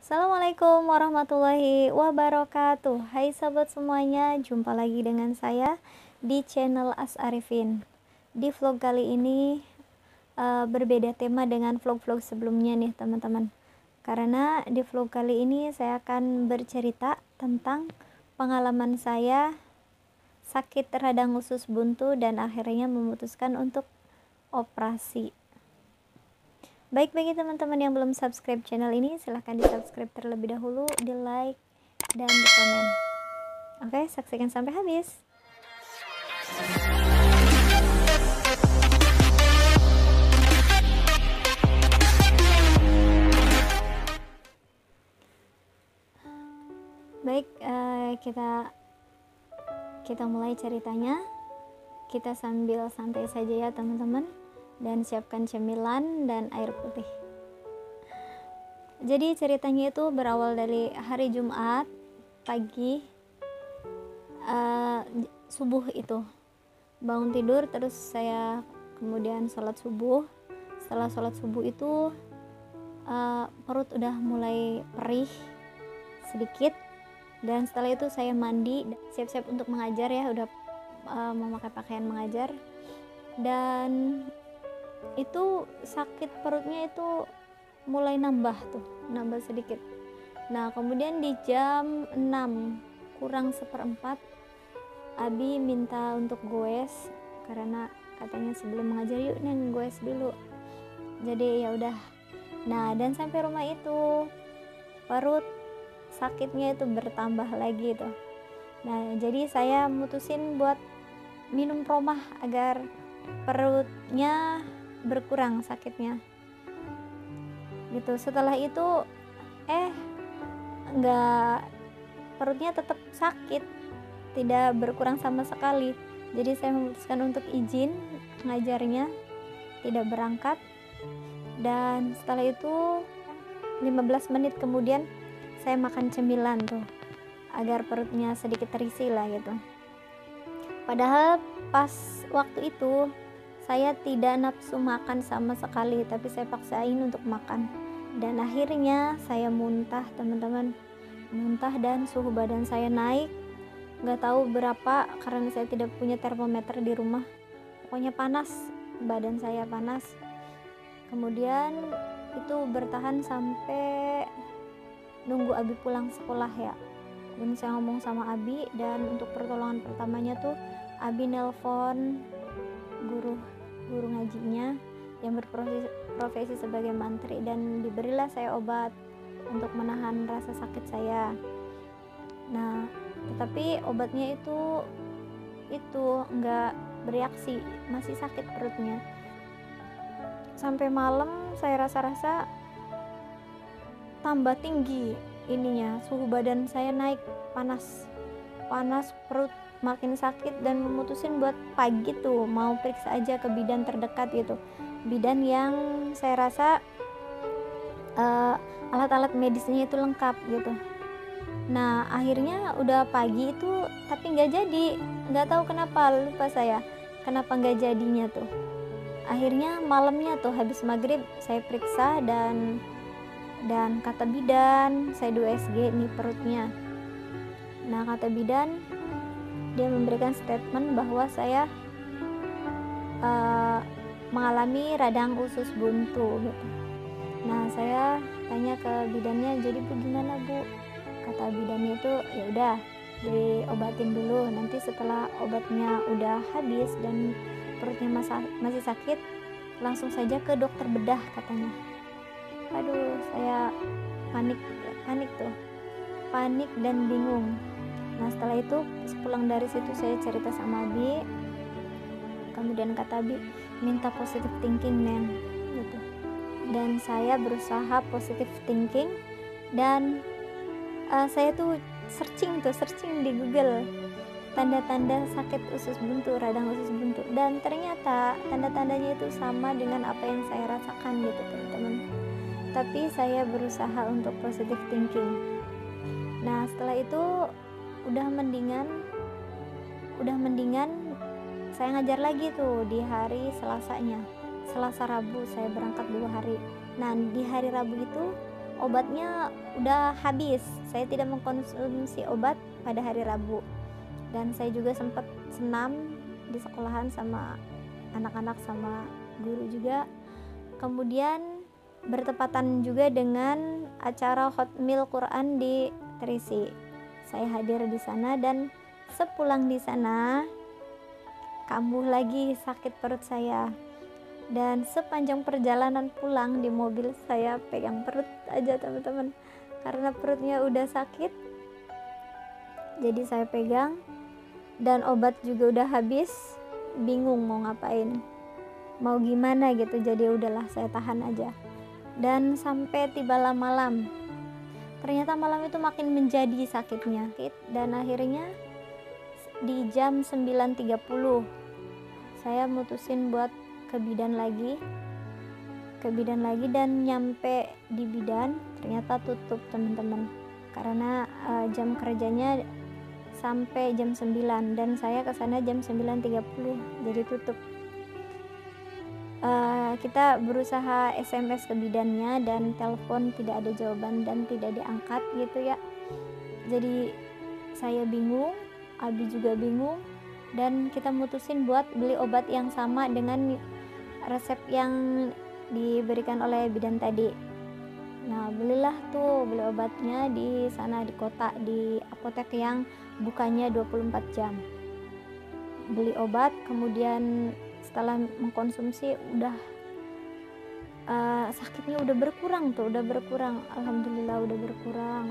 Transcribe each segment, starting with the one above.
Assalamualaikum warahmatullahi wabarakatuh. Hai sahabat semuanya, jumpa lagi dengan saya di channel As Arifin. Di vlog kali ini berbeda tema dengan vlog-vlog sebelumnya nih teman-teman. Karena di vlog kali ini saya akan bercerita tentang pengalaman saya sakit radang usus buntu dan akhirnya memutuskan untuk operasi. Baik, bagi teman-teman yang belum subscribe channel ini, silahkan di subscribe terlebih dahulu, di like, dan di komen. Oke, saksikan sampai habis. Baik, kita mulai ceritanya. Kita sambil santai saja ya teman-teman, dan siapkan cemilan dan air putih. Jadi ceritanya itu berawal dari hari Jumat pagi, subuh itu bangun tidur, terus saya kemudian sholat subuh. Setelah sholat subuh itu perut udah mulai perih sedikit, dan setelah itu saya mandi, siap-siap untuk mengajar ya, udah memakai pakaian mengajar. Dan itu sakit perutnya itu mulai nambah sedikit. Nah kemudian di jam 6 kurang seperempat, Abi minta untuk goes, karena katanya sebelum mengajar yuk Neng goes dulu. Jadi ya udah. Nah dan sampai rumah itu perut sakitnya itu bertambah lagi tuh. Nah jadi saya mutusin buat minum promah agar perutnya berkurang sakitnya gitu. Setelah itu perutnya tetap sakit, tidak berkurang sama sekali. Jadi saya memutuskan untuk izin ngajarnya, tidak berangkat. Dan setelah itu 15 menit kemudian saya makan cemilan tuh agar perutnya sedikit terisi lah gitu. Padahal pas waktu itu saya tidak nafsu makan sama sekali, tapi saya paksain untuk makan. Dan akhirnya saya muntah teman-teman, muntah dan suhu badan saya naik, nggak tahu berapa karena saya tidak punya termometer di rumah. Pokoknya panas, badan saya panas. Kemudian itu bertahan sampai nunggu Abi pulang sekolah ya. Dan saya ngomong sama Abi, dan untuk pertolongan pertamanya tuh Abi nelpon guru ngajinya yang berprofesi sebagai mantri, dan diberilah saya obat untuk menahan rasa sakit saya. Nah tetapi obatnya itu enggak bereaksi, masih sakit perutnya. Sampai malam saya rasa tambah tinggi ininya, suhu badan saya naik, panas, perut makin sakit, dan memutusin buat pagi tuh mau periksa aja ke bidan terdekat gitu, bidan yang saya rasa alat-alat medisnya itu lengkap gitu. Nah akhirnya udah pagi itu, tapi nggak jadi, nggak tahu kenapa, lupa saya kenapa nggak jadinya tuh. Akhirnya malamnya tuh habis maghrib saya periksa, dan kata bidan saya 2 USG nih perutnya. Nah kata bidan, dia memberikan statement bahwa saya mengalami radang usus buntu gitu. Nah saya tanya ke bidannya, jadi Bu gimana Bu? Kata bidannya itu ya udah diobatin dulu, nanti setelah obatnya udah habis dan perutnya masih sakit, langsung saja ke dokter bedah katanya. Aduh saya panik dan bingung. Nah setelah itu pulang dari situ saya cerita sama Abi, kemudian kata Abi minta positive thinking Nen gitu. Dan saya berusaha positive thinking, dan saya tuh searching di Google tanda-tanda sakit usus buntu, radang usus buntu, dan ternyata tanda-tandanya itu sama dengan apa yang saya rasakan gitu teman-teman. Tapi saya berusaha untuk positive thinking. Nah setelah itu udah mendingan saya ngajar lagi tuh di hari Selasa Rabu, saya berangkat 2 hari. Nah di hari Rabu itu obatnya udah habis. Saya tidak mengkonsumsi obat pada hari Rabu, dan saya juga sempat senam di sekolahan sama anak-anak sama guru juga. Kemudian bertepatan juga dengan acara Hotmil Quran di Trisi. Saya hadir di sana, dan sepulang di sana kambuh lagi sakit perut saya. Dan sepanjang perjalanan pulang di mobil saya pegang perut aja teman-teman, karena perutnya udah sakit. Jadi saya pegang, dan obat juga udah habis, bingung mau ngapain, mau gimana gitu. Jadi udahlah, saya tahan aja. Dan sampai tibalah malam, ternyata malam itu makin menjadi sakitnya, dan akhirnya di jam 9.30 saya mutusin buat ke bidan lagi, dan nyampe di bidan ternyata tutup teman-teman, karena jam kerjanya sampai jam 9 dan saya kesana jam 9.30, jadi tutup. Kita berusaha SMS ke bidannya dan telepon tidak ada jawaban dan tidak diangkat gitu ya. Jadi saya bingung, Abi juga bingung, dan kita mutusin buat beli obat yang sama dengan resep yang diberikan oleh bidan tadi. Nah, beli obatnya di sana di kota, di apotek yang bukanya 24 jam. Beli obat, kemudian setelah mengkonsumsi udah sakitnya udah berkurang, alhamdulillah udah berkurang.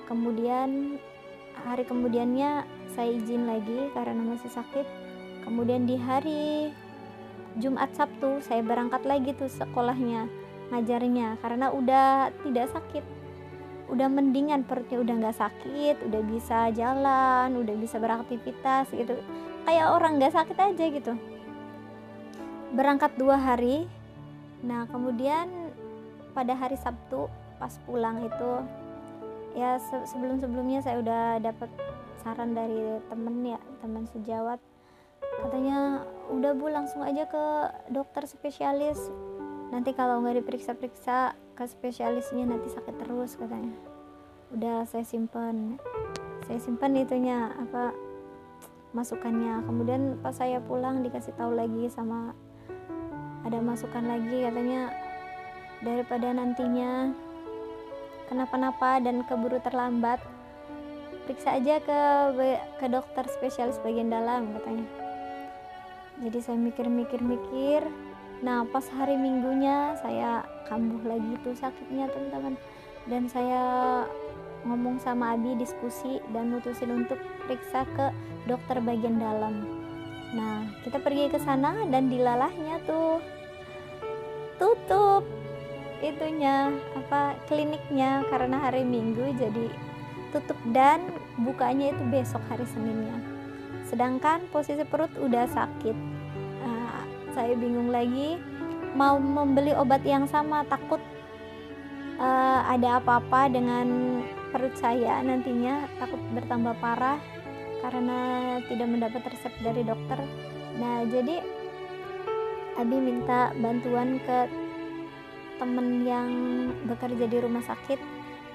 Kemudian hari kemudiannya saya izin lagi karena masih sakit. Kemudian di hari Jumat Sabtu saya berangkat lagi tuh sekolahnya, ngajarnya, karena udah tidak sakit, udah mendingan, perutnya udah nggak sakit, udah bisa jalan, udah bisa beraktivitas gitu, kayak orang nggak sakit aja gitu. Berangkat 2 hari. Nah, kemudian pada hari Sabtu pas pulang itu ya, sebelumnya saya udah dapat saran dari teman sejawat, katanya udah Bu, langsung aja ke dokter spesialis, nanti kalau nggak diperiksa ke spesialisnya nanti sakit terus katanya. Udah saya simpen itunya masukannya. Kemudian pas saya pulang dikasih tahu lagi sama, ada masukan lagi, katanya daripada nantinya kenapa-napa dan keburu terlambat, periksa aja ke dokter spesialis bagian dalam katanya. Jadi saya mikir. Nah, pas hari Minggunya saya kambuh lagi tuh sakitnya teman-teman, dan saya ngomong sama Abi, diskusi dan mutusin untuk periksa ke dokter bagian dalam. Nah, kita pergi ke sana dan dilalahnya tuh tutup itunya kliniknya, karena hari Minggu jadi tutup, dan bukanya itu besok hari Seninnya. Sedangkan posisi perut udah sakit. Saya bingung lagi mau membeli obat yang sama, takut ada apa-apa dengan perut saya nantinya, takut bertambah parah karena tidak mendapat resep dari dokter. Nah, jadi Abi minta bantuan ke temen yang bekerja di rumah sakit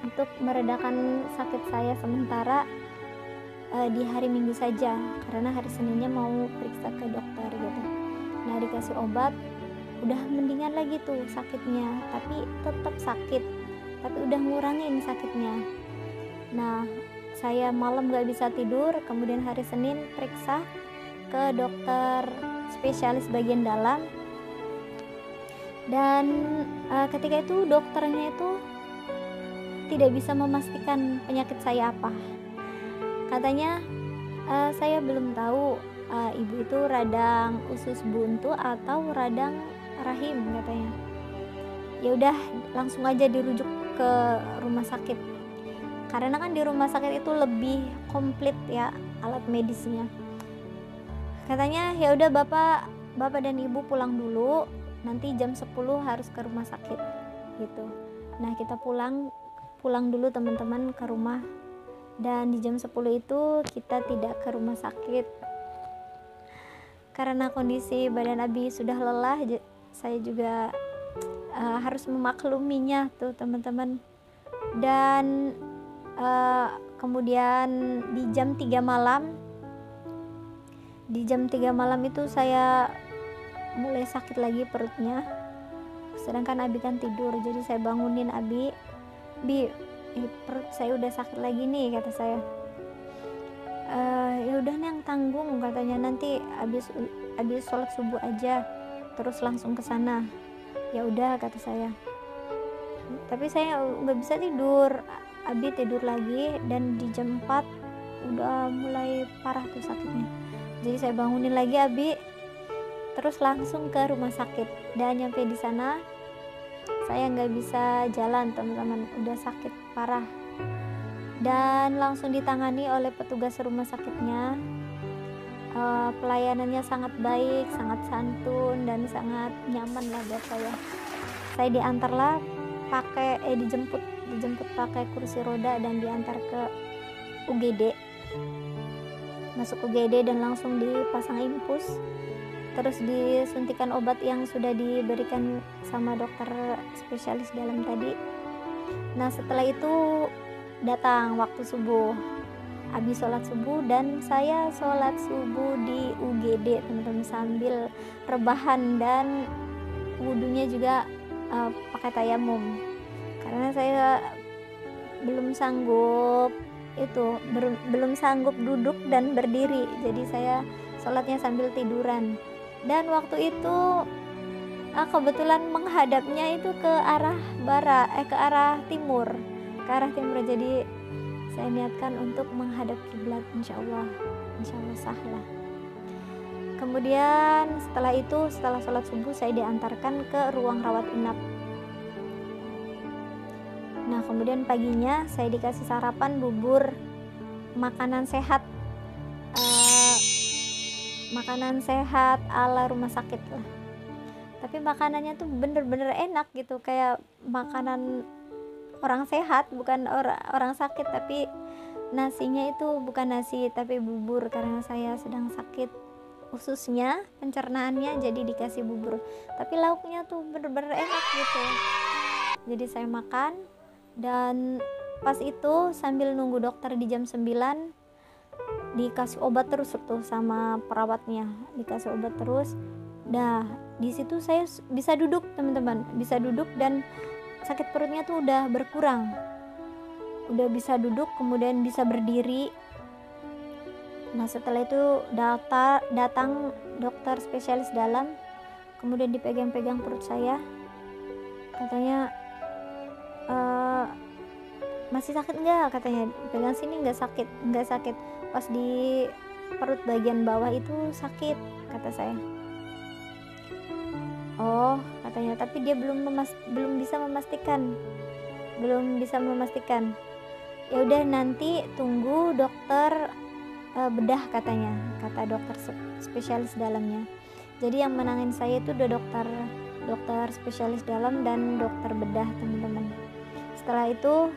untuk meredakan sakit saya sementara di hari Minggu saja, karena hari Seninnya mau periksa ke dokter gitu. Nah, dikasih obat, udah mendingan lagi tuh sakitnya, tapi tetap sakit, tapi udah ngurangin sakitnya. Nah, saya malam gak bisa tidur, kemudian hari Senin periksa ke dokter spesialis bagian dalam, dan ketika itu dokternya itu tidak bisa memastikan penyakit saya apa. Katanya saya belum tahu ibu itu radang usus buntu atau radang rahim katanya. Ya udah, langsung aja dirujuk ke rumah sakit, karena kan di rumah sakit itu lebih komplit ya alat medisnya. Katanya ya udah, bapak dan ibu pulang dulu, nanti jam 10 harus ke rumah sakit gitu. Nah, kita pulang dulu teman-teman ke rumah, dan di jam 10 itu kita tidak ke rumah sakit karena kondisi badan Abi sudah lelah. Saya juga harus memakluminya tuh teman-teman. Dan kemudian di jam 3 malam itu saya mulai sakit lagi perutnya, sedangkan Abi kan tidur. Jadi saya bangunin Abi, "Bi, perut saya udah sakit lagi nih," kata saya. "Ya udah Neng, tanggung," katanya, "nanti habis sholat subuh aja terus langsung ke sana." "Ya udah," kata saya. Tapi saya nggak bisa tidur. Abi tidur lagi, dan di jam 4 udah mulai parah tuh sakitnya. Jadi saya bangunin lagi Abi, terus langsung ke rumah sakit. Dan nyampe di sana saya nggak bisa jalan, teman-teman, udah sakit parah. Dan langsung ditangani oleh petugas rumah sakitnya. Pelayanannya sangat baik, sangat santun, dan sangat nyaman lah buat saya. Saya diantarlah dijemput pakai kursi roda dan diantar ke UGD. Masuk UGD dan langsung dipasang infus, terus disuntikan obat yang sudah diberikan sama dokter spesialis dalam tadi. Nah, setelah itu datang waktu subuh. Habis sholat subuh dan saya sholat subuh di UGD, teman-teman, sambil rebahan, dan wudunya juga pakai tayamum, karena saya belum sanggup duduk dan berdiri. Jadi saya sholatnya sambil tiduran. Dan waktu itu kebetulan menghadapnya itu ke arah timur. Jadi saya niatkan untuk menghadap kiblat, insya Allah sah lah. Kemudian setelah sholat subuh saya diantarkan ke ruang rawat inap. Nah, kemudian paginya saya dikasih sarapan bubur, makanan sehat ala rumah sakit lah. Tapi makanannya tuh bener-bener enak gitu, kayak makanan orang sehat, bukan orang sakit. Tapi nasinya itu bukan nasi tapi bubur, karena saya sedang sakit ususnya, pencernaannya, jadi dikasih bubur. Tapi lauknya tuh bener-bener enak gitu. Jadi saya makan, dan pas itu sambil nunggu dokter di jam 9 dikasih obat terus tuh sama perawatnya, dikasih obat terus. Nah, di situ saya bisa duduk, teman-teman, bisa duduk, dan sakit perutnya tuh udah berkurang, udah bisa duduk, kemudian bisa berdiri. Nah, setelah itu datang dokter spesialis dalam, kemudian dipegang-pegang perut saya, katanya, "Masih sakit nggak?" katanya. "Pegang sini nggak sakit. Pas di perut bagian bawah itu sakit," kata saya. "Oh," katanya, "tapi dia belum bisa memastikan. Ya udah, nanti tunggu dokter bedah," katanya, kata dokter spesialis dalamnya. Jadi yang menangin saya itu udah dokter spesialis dalam dan dokter bedah, teman-teman. Setelah itu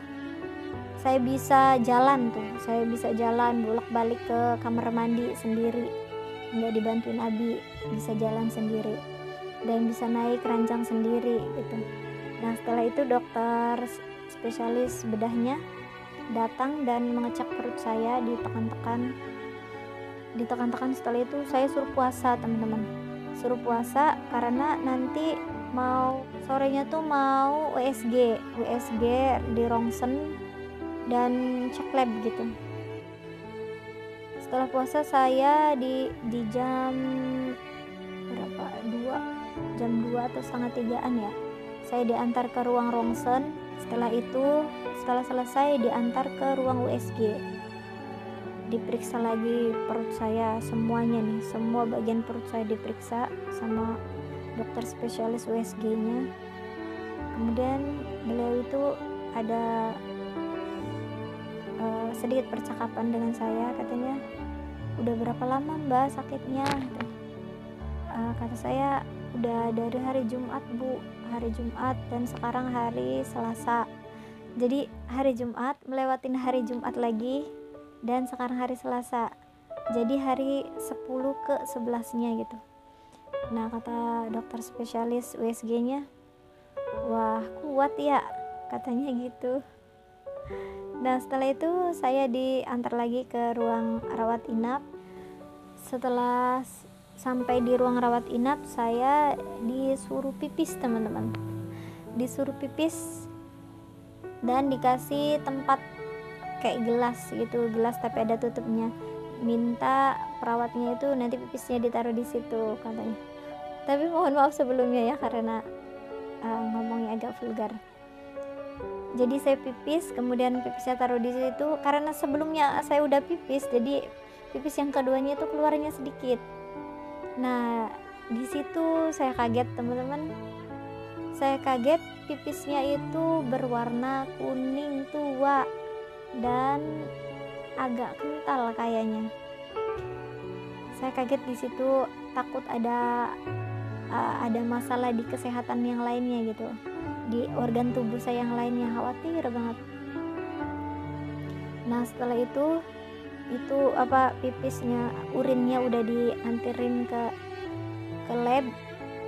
saya bisa jalan bolak-balik ke kamar mandi sendiri, nggak dibantuin Abi, bisa jalan sendiri dan bisa naik ranjang sendiri gitu. Nah, setelah itu dokter spesialis bedahnya datang dan mengecek perut saya, ditekan-tekan. Setelah itu saya suruh puasa, teman-teman, karena nanti sorenya tuh mau USG di rongsen dan cek lab gitu. Setelah puasa saya di jam berapa, jam 2 atau setengah 3-an ya, saya diantar ke ruang rongsen. Setelah selesai diantar ke ruang USG, diperiksa lagi perut saya, semuanya nih, semua bagian perut saya diperiksa sama dokter spesialis USG-nya. Kemudian beliau itu ada sedikit percakapan dengan saya, katanya, "Udah berapa lama Mbak sakitnya?" Kata saya, "Udah dari hari Jumat Bu, dan sekarang hari Selasa." Jadi hari Jumat melewatin hari Jumat lagi, dan sekarang hari Selasa, jadi hari 10 ke 11-nya gitu. Nah, kata dokter spesialis USG-nya, "Wah, kuat ya," katanya gitu. Nah setelah itu saya diantar lagi ke ruang rawat inap. Setelah sampai di ruang rawat inap, saya disuruh pipis, teman-teman. Disuruh pipis dan dikasih tempat kayak gelas gitu, gelas tapi ada tutupnya. Minta perawatnya itu nanti pipisnya ditaruh di situ katanya. Tapi mohon maaf sebelumnya ya karena ngomongnya agak vulgar. Jadi saya pipis, kemudian pipisnya taruh di situ karena sebelumnya saya udah pipis, jadi pipis yang keduanya itu keluarnya sedikit. Nah, di situ saya kaget, teman-teman. Saya kaget pipisnya itu berwarna kuning tua dan agak kental kayaknya. Saya kaget di situ, takut ada masalah di kesehatan yang lainnya gitu, di organ tubuh saya yang lainnya, khawatir banget. Nah setelah itu pipisnya, urinnya udah dianterin ke lab.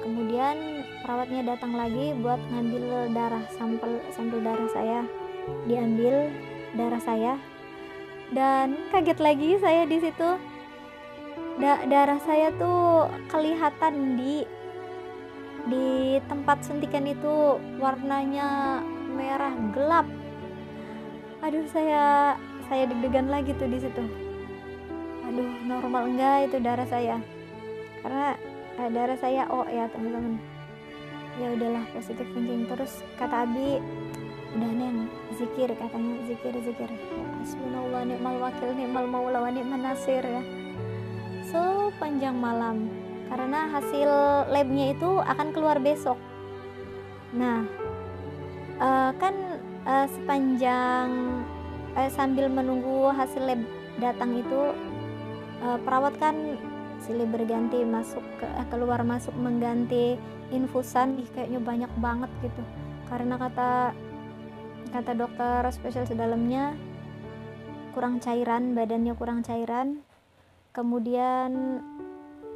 Kemudian perawatnya datang lagi buat ngambil darah, sampel darah saya, diambil darah saya. Dan kaget lagi saya di situ, darah saya tuh kelihatan di tempat suntikan itu warnanya merah gelap. Aduh, saya deg-degan lagi tuh di situ. Aduh, normal enggak itu darah saya? Karena darah saya O ya, teman-teman. Ya udahlah, positive thinking. Terus kata Abi, udah Neng, zikir, katanya, zikir. Ya, hasbunallah ni'mal wakil, ni'mal maula wa ni'man nasir ya. Sepanjang malam, karena hasil labnya itu akan keluar besok. Nah, sepanjang sambil menunggu hasil lab datang itu, perawat kan silih berganti keluar masuk mengganti infusan. Kayaknya banyak banget gitu, karena kata dokter spesialis dalamnya badannya kurang cairan. Kemudian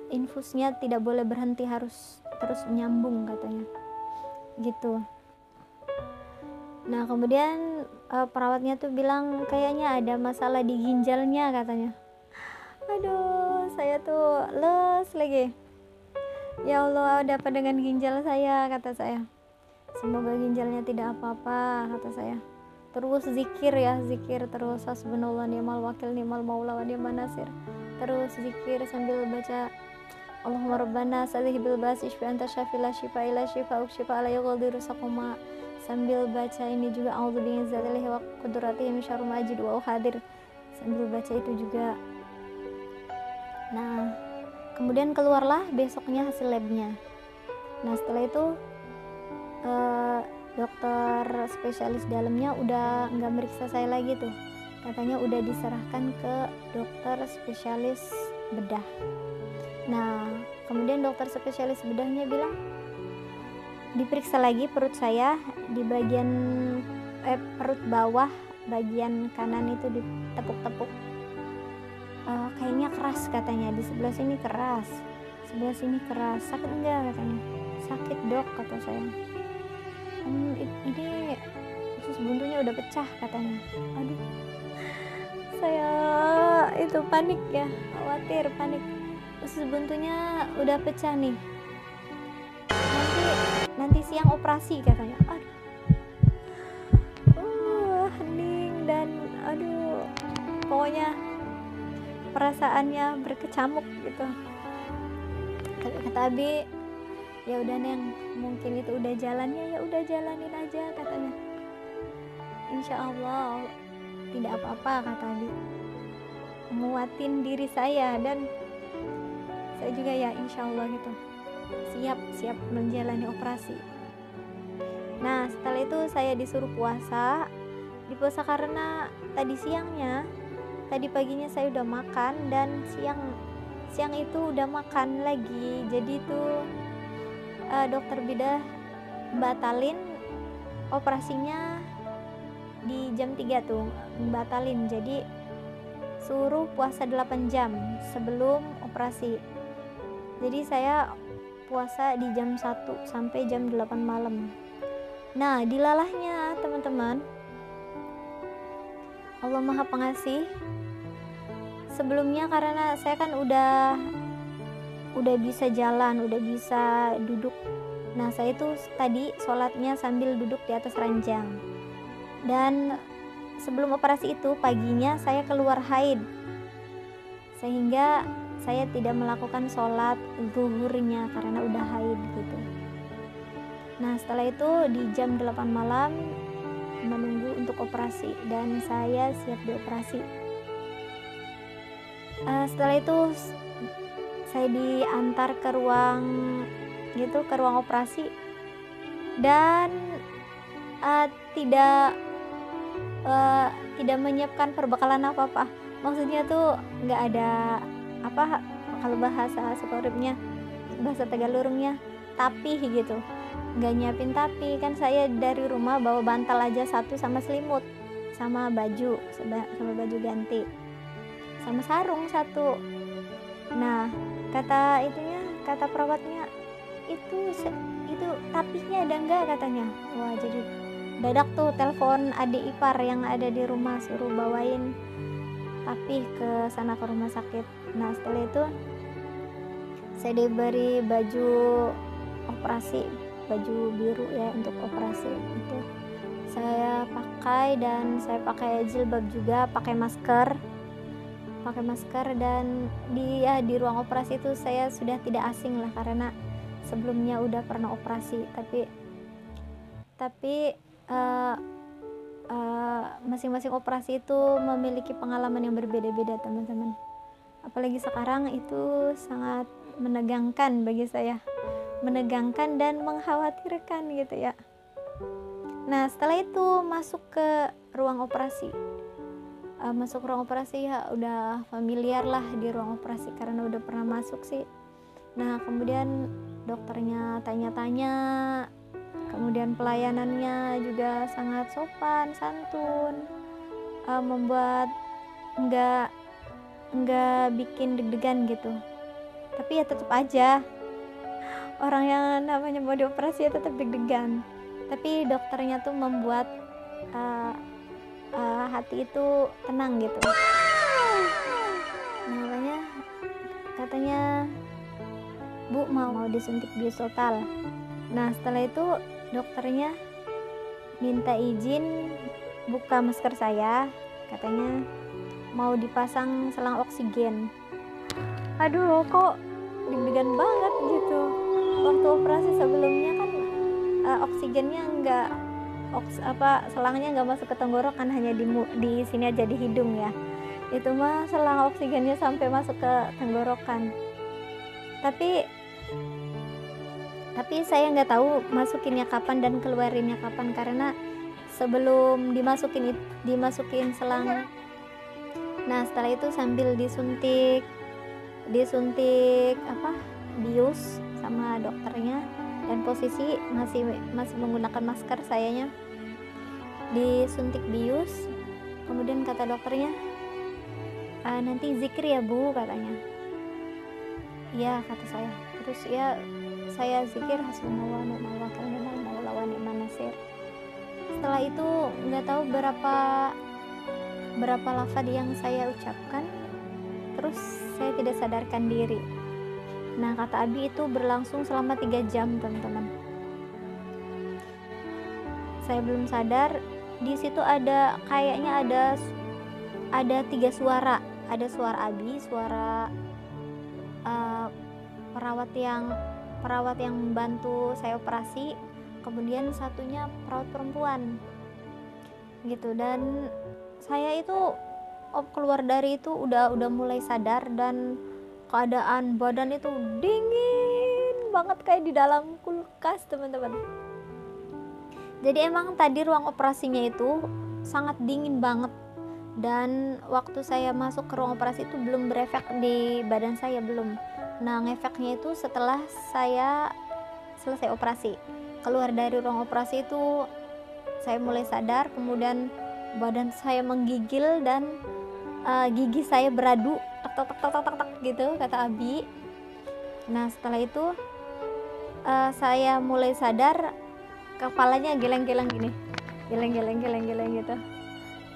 infusnya tidak boleh berhenti, harus terus menyambung katanya gitu. Nah kemudian perawatnya tuh bilang kayaknya ada masalah di ginjalnya katanya. Aduh, saya tuh les lagi. Ya Allah, ada apa dengan ginjal saya, kata saya. Semoga ginjalnya tidak apa-apa, kata saya. Terus zikir terus, hasbunallah ni'mal wakil, ni'mal maula wa ni'man nasir. Terus zikir sambil baca Allahumma rabbana sadhibil bas ishfi anta syafi la shifa ila shifa ukshifa ala yughadiru saquma. Sambil baca ini juga a'udzu bi'izzatillahi wa qudratihi min syarri ma ajidu wa uhadir. Sambil baca itu juga. Nah, kemudian keluarlah besoknya hasil labnya. Nah setelah itu dokter spesialis dalamnya udah nggak meriksa saya lagi tuh, katanya udah diserahkan ke dokter spesialis bedah. Nah kemudian dokter spesialis bedahnya bilang diperiksa lagi perut saya, di bagian perut bawah bagian kanan itu ditepuk-tepuk, kayaknya keras katanya, di sebelah sini keras, sebelah sini keras. Sakit enggak katanya? Sakit dok, kata saya. Ini usus buntunya udah pecah katanya. Aduh, saya itu panik ya, khawatir, panik. Usus buntunya udah pecah nih, nanti siang operasi katanya. Aduh, hening dan aduh, pokoknya perasaannya berkecamuk gitu. Kata Abi, ya udah Neng, mungkin itu udah jalannya, ya udah jalanin aja katanya. Insya Allah tidak apa-apa, kata Abi. Menguatin diri saya, dan saya juga ya insya Allah gitu, siap menjalani operasi. Nah setelah itu saya disuruh puasa karena tadi paginya saya udah makan, dan siang itu udah makan lagi. Jadi tuh dokter bedah batalin operasinya di jam 3 tuh, batalin. Jadi suruh puasa 8 jam sebelum operasi. Jadi saya puasa di jam 1 sampai jam 8 malam. Nah dilalahnya teman-teman, Allah Maha Pengasih. Sebelumnya karena saya kan udah bisa jalan, udah bisa duduk. Nah, saya itu tadi sholatnya sambil duduk di atas ranjang. Dan sebelum operasi itu paginya saya keluar haid, sehingga saya tidak melakukan sholat zuhurnya karena udah haid gitu. Nah, setelah itu di jam 8 malam menunggu untuk operasi dan saya siap dioperasi. Setelah itu saya diantar ke ruang operasi dan tidak menyiapkan perbekalan apa-apa. Maksudnya tuh nggak ada apa, kalau bahasa Sekoripnya, bahasa Tegalurungnya, tapih gitu, nggak nyiapin tapi. Kan saya dari rumah bawa bantal aja satu sama selimut, sama baju ganti, sama sarung satu. Nah, kata perawatnya, itu tapihnya ada enggak katanya. Wah, jadi dadak tuh telepon adik ipar yang ada di rumah, suruh bawain tapih ke sana, ke rumah sakit. Nah, setelah itu saya diberi baju operasi, baju biru ya untuk operasi itu saya pakai, dan saya pakai jilbab juga, pakai masker, dan di ruang operasi itu saya sudah tidak asing lah karena sebelumnya udah pernah operasi, tapi masing-masing operasi itu memiliki pengalaman yang berbeda-beda, teman-teman. Apalagi sekarang itu sangat menegangkan bagi saya, menegangkan dan mengkhawatirkan gitu ya. Nah, setelah itu masuk ke ruang operasi. Ya udah familiar lah di ruang operasi karena udah pernah masuk sih. Nah, kemudian dokternya tanya-tanya, kemudian pelayanannya juga sangat sopan santun, membuat nggak bikin deg-degan gitu. Tapi ya tetap aja orang yang namanya mau dioperasi ya tetap deg-degan. Tapi dokternya tuh membuat hati itu tenang gitu. Makanya katanya, Bu, mau disuntik bius total. Nah, setelah itu dokternya minta izin buka masker saya, katanya mau dipasang selang oksigen. Aduh, kok deg-degan banget gitu. Waktu operasi sebelumnya kan oksigennya selangnya nggak masuk ke tenggorokan, hanya di sini aja di hidung ya. Itu mah selang oksigennya sampai masuk ke tenggorokan. Tapi saya nggak tahu masukinnya kapan dan keluarinnya kapan, karena sebelum dimasukin selang. Nah, setelah itu sambil disuntik bius sama dokternya, dan posisi masih menggunakan masker sayanya, disuntik bius. Kemudian kata dokternya, nanti zikir ya Bu, katanya. Iya, kata saya. Terus ya saya zikir hasbunallahu wa ni'mal wakil, ni'mal maula wa ni'man nasir. Setelah itu nggak tahu berapa lafaz yang saya ucapkan, terus saya tidak sadarkan diri. Nah, kata Abi itu berlangsung selama 3 jam, teman-teman. Saya belum sadar. Di situ kayaknya ada 3 suara. Ada suara Abi, suara perawat yang membantu saya operasi, kemudian satunya perawat perempuan gitu. Dan saya itu keluar dari itu udah mulai sadar, dan keadaan badan itu dingin banget kayak di dalam kulkas, teman-teman. Jadi emang tadi ruang operasinya itu sangat dingin banget, dan waktu saya masuk ke ruang operasi itu belum berefek di badan saya, belum. Nah, ngefeknya itu setelah saya selesai operasi. Keluar dari ruang operasi itu saya mulai sadar, kemudian badan saya menggigil dan gigi saya beradu tak gitu, kata Abi. Nah, setelah itu saya mulai sadar, kepalanya geleng-geleng gini, geleng gitu.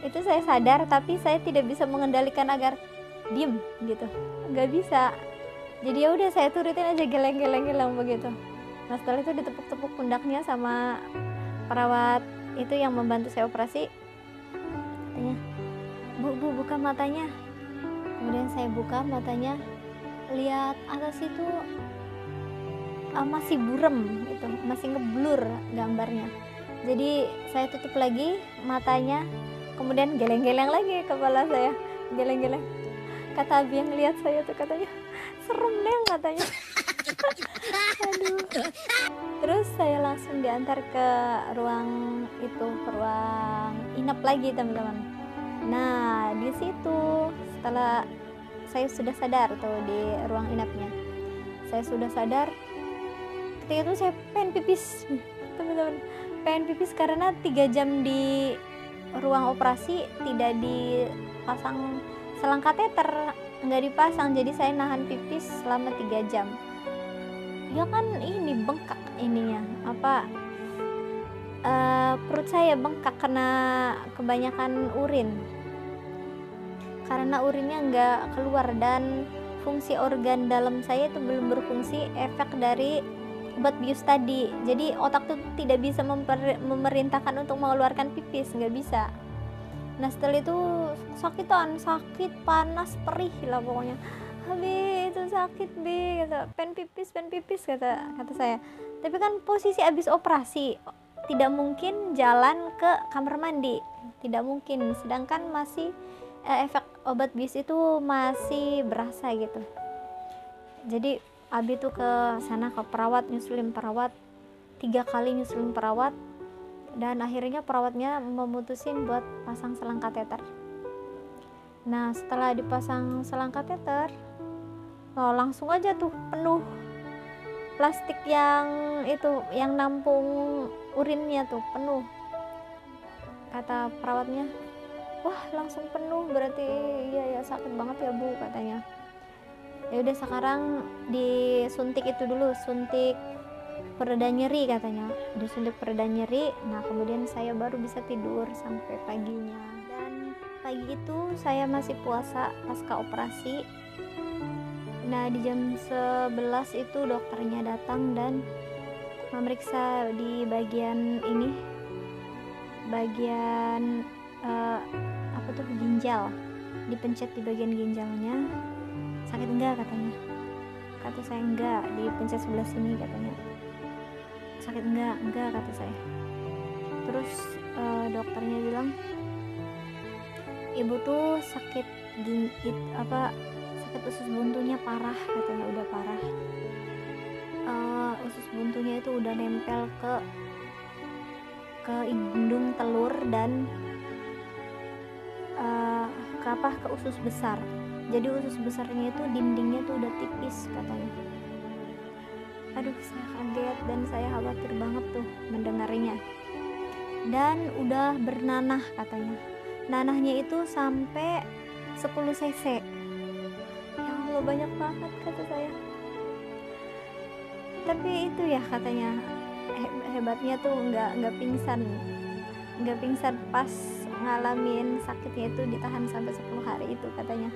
itu saya sadar, tapi saya tidak bisa mengendalikan agar diem gitu, nggak bisa. Jadi ya udah saya turutin aja, geleng begitu. Nah setelah itu ditepuk-tepuk pundaknya sama perawat itu yang membantu saya operasi, katanya, bu buka matanya. Kemudian saya buka matanya, lihat atas itu masih burem gitu, masih ngeblur gambarnya. Jadi saya tutup lagi matanya, kemudian geleng-geleng lagi kepala saya, geleng-geleng. Kata Abi yang lihat saya tuh, katanya, serem deh katanya. Aduh. Terus saya langsung diantar ke ruang itu, ke ruang inap lagi teman-teman. Nah di situ setelah saya sudah sadar tuh di ruang inapnya, saya sudah sadar. Ketika itu saya pengen pipis teman-teman, pengen pipis karena 3 jam di ruang operasi tidak dipasang selang kateter, nggak dipasang, jadi saya nahan pipis selama 3 jam. Ya kan ini bengkak ininya, perut saya bengkak karena kebanyakan urin, karena urinnya nggak keluar dan fungsi organ dalam saya itu belum berfungsi efek dari obat bius tadi. Jadi otak tuh tidak bisa memerintahkan untuk mengeluarkan pipis, nggak bisa. Nah setelah itu sakit, panas, perih lah pokoknya. Habis itu sakit be, kata, pengen pipis kata saya. Tapi kan posisi habis operasi, tidak mungkin jalan ke kamar mandi, tidak mungkin, sedangkan masih efek obat bius itu masih berasa gitu. Jadi Abi tuh ke sana, ke perawat, nyusulin perawat 3 kali, nyusulin perawat, dan akhirnya perawatnya memutusin buat pasang selang kateter. Nah setelah dipasang selang kateter, langsung aja tuh penuh plastik yang itu, yang nampung urinnya tuh penuh. Kata perawatnya, wah langsung penuh, berarti ya sakit banget ya bu, katanya. Ya udah sekarang disuntik itu dulu, suntik pereda nyeri katanya, disuntik pereda nyeri. Nah kemudian saya baru bisa tidur sampai paginya. Dan pagi itu saya masih puasa pasca operasi. Nah di jam 11 itu dokternya datang dan memeriksa di bagian ini, bagian ginjal, dipencet di bagian ginjalnya. Sakit enggak katanya, kata saya enggak, dipencet sebelah sini katanya. Sakit enggak kata saya. Terus dokternya bilang, ibu tuh sakit sakit usus buntunya parah katanya, udah parah. Usus buntunya itu udah nempel ke indung telur dan ke usus besar. Jadi usus besarnya itu dindingnya tuh udah tipis katanya. Aduh saya kaget dan saya khawatir banget tuh mendengarnya. Dan udah bernanah katanya, nanahnya itu sampai 10 cc. Ya Allah banyak banget kata saya. Tapi itu ya katanya hebatnya tuh nggak pingsan pas ngalamin sakitnya itu, ditahan sampai 10 hari itu katanya.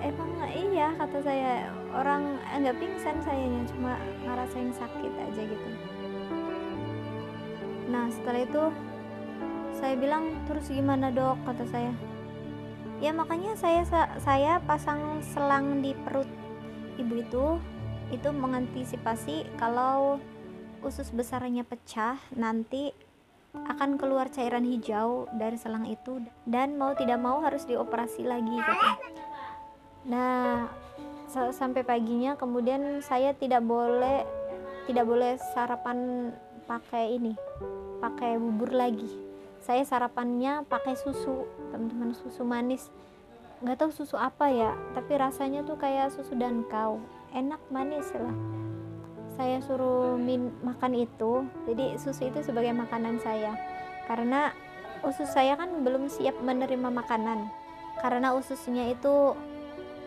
Emang iya kata saya, orang nggak pingsan sayanya, cuma ngerasain sakit aja gitu. Nah setelah itu saya bilang, terus gimana dok, kata saya. Ya makanya saya pasang selang di perut ibu itu mengantisipasi kalau usus besarnya pecah, nanti akan keluar cairan hijau dari selang itu dan mau tidak mau harus dioperasi lagi gitu. Nah sampai paginya kemudian saya tidak boleh sarapan pakai bubur lagi. Saya sarapannya pakai susu teman-teman, susu manis, nggak tahu susu apa ya, tapi rasanya tuh kayak susu dankau, enak manis lah. Saya suruh makan itu, jadi susu itu sebagai makanan saya, karena usus saya kan belum siap menerima makanan, karena ususnya itu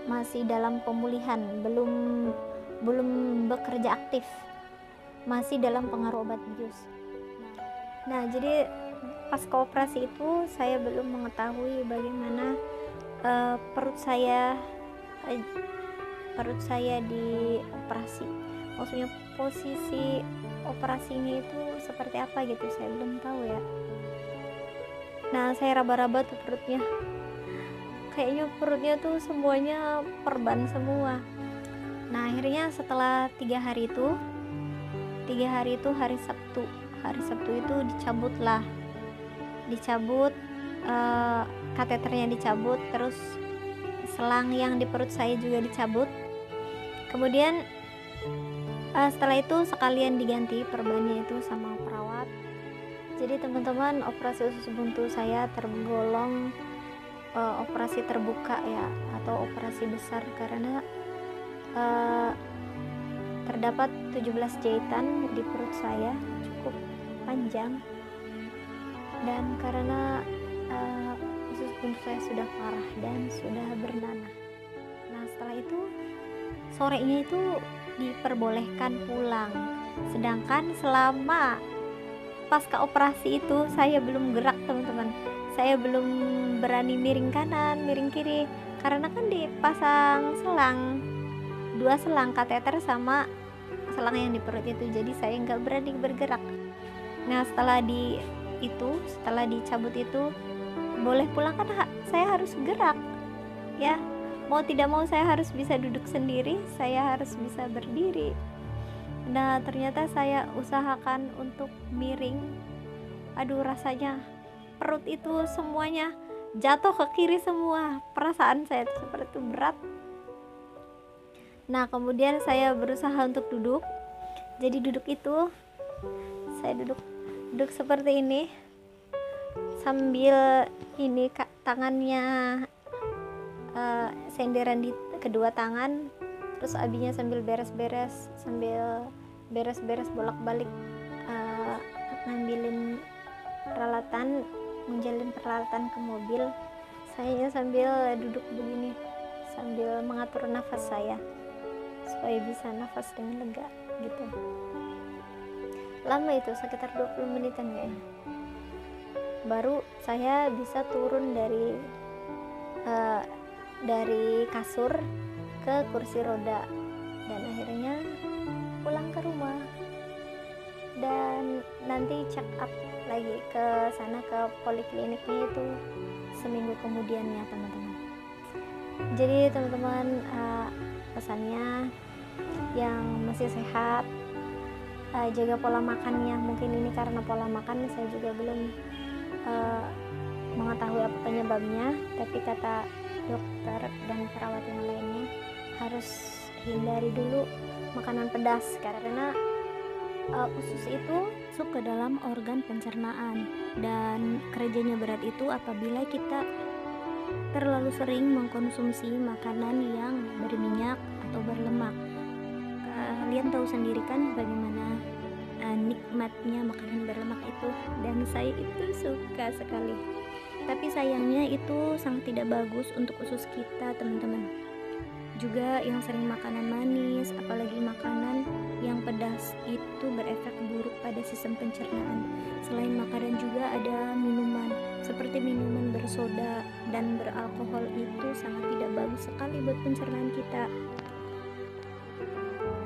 masih dalam pemulihan, belum bekerja aktif, masih dalam pengaruh obat bius. Nah jadi pasca operasi itu saya belum mengetahui bagaimana perut saya di operasi, maksudnya posisi operasinya itu seperti apa gitu, saya belum tahu ya. Nah, saya raba-raba tuh perutnya, kayaknya perutnya tuh semuanya perban semua. Nah, akhirnya setelah 3 hari itu hari Sabtu itu dicabut kateternya dicabut, terus selang yang di perut saya juga dicabut. Kemudian setelah itu sekalian diganti perbannya itu sama perawat. Jadi teman-teman, operasi usus buntu saya tergolong operasi terbuka ya, atau operasi besar, karena terdapat 17 jahitan di perut saya, cukup panjang, dan karena usus buntu saya sudah parah dan sudah bernanah. Nah, setelah itu sorenya itu diperbolehkan pulang, sedangkan selama pasca operasi itu saya belum gerak teman-teman, saya belum berani miring kanan miring kiri, karena kan dipasang dua selang kateter sama selang yang di perut itu, jadi saya nggak berani bergerak. Nah, setelah dicabut itu boleh pulang kan, saya harus gerak ya, mau tidak mau saya harus bisa duduk sendiri, saya harus bisa berdiri. Nah, ternyata saya usahakan untuk miring, aduh rasanya perut itu semuanya jatuh ke kiri semua, perasaan saya itu seperti itu berat. Nah, kemudian saya berusaha untuk duduk. Jadi duduk itu saya duduk seperti ini, sambil ini tangannya senderan di kedua tangan, terus abinya sambil beres-beres bolak-balik ngambilin peralatan, menjalin peralatan ke mobil. Saya sambil duduk begini, sambil mengatur nafas saya supaya bisa nafas dengan lega gitu. Lama itu, sekitar 20 menitan kayaknya, baru saya bisa turun dari kasur ke kursi roda, dan akhirnya pulang ke rumah dan nanti check up lagi ke sana, ke polikliniknya itu seminggu kemudian ya teman-teman. Jadi teman-teman, pesannya yang masih sehat, jaga pola makannya. Mungkin ini karena pola makan saya juga belum mengetahui apa penyebabnya, tapi kata dokter dan perawat yang lainnya harus hindari dulu makanan pedas, karena usus itu masuk ke dalam organ pencernaan, dan kerjanya berat itu apabila kita terlalu sering mengkonsumsi makanan yang berminyak atau berlemak. Kalian tahu sendiri kan bagaimana nikmatnya makanan berlemak itu, dan saya itu suka sekali. Tapi sayangnya itu sangat tidak bagus untuk usus kita teman-teman. Juga yang sering makanan manis, apalagi makanan yang pedas, itu berefek buruk pada sistem pencernaan. Selain makanan juga ada minuman, seperti minuman bersoda dan beralkohol, itu sangat tidak bagus sekali buat pencernaan kita.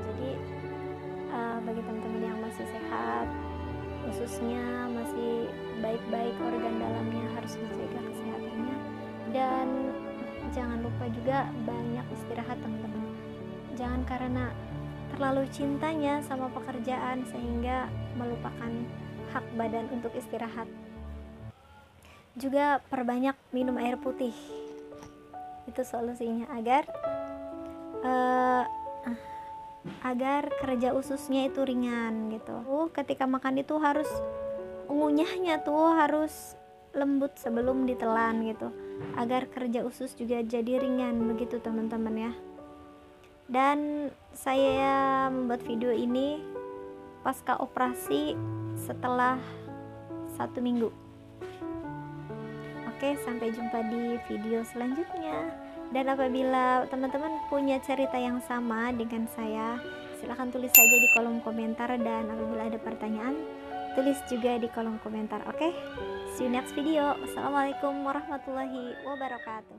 Jadi bagi teman-teman yang masih sehat, ususnya masih baik-baik, organ dalamnya harus dijaga kesehatannya, dan jangan lupa juga banyak istirahat teman-teman. Jangan karena terlalu cintanya sama pekerjaan sehingga melupakan hak badan untuk istirahat. Juga perbanyak minum air putih, itu solusinya agar kerja ususnya itu ringan gitu. Ketika makan itu harus ngunyahnya tuh harus lembut sebelum ditelan gitu, agar kerja usus juga jadi ringan begitu teman-teman ya. Dan saya membuat video ini pasca operasi setelah 1 minggu. Oke, sampai jumpa di video selanjutnya. Dan apabila teman-teman punya cerita yang sama dengan saya, silahkan tulis saja di kolom komentar, dan apabila ada pertanyaan tulis juga di kolom komentar. Oke, see you next video. Wassalamualaikum warahmatullahi wabarakatuh.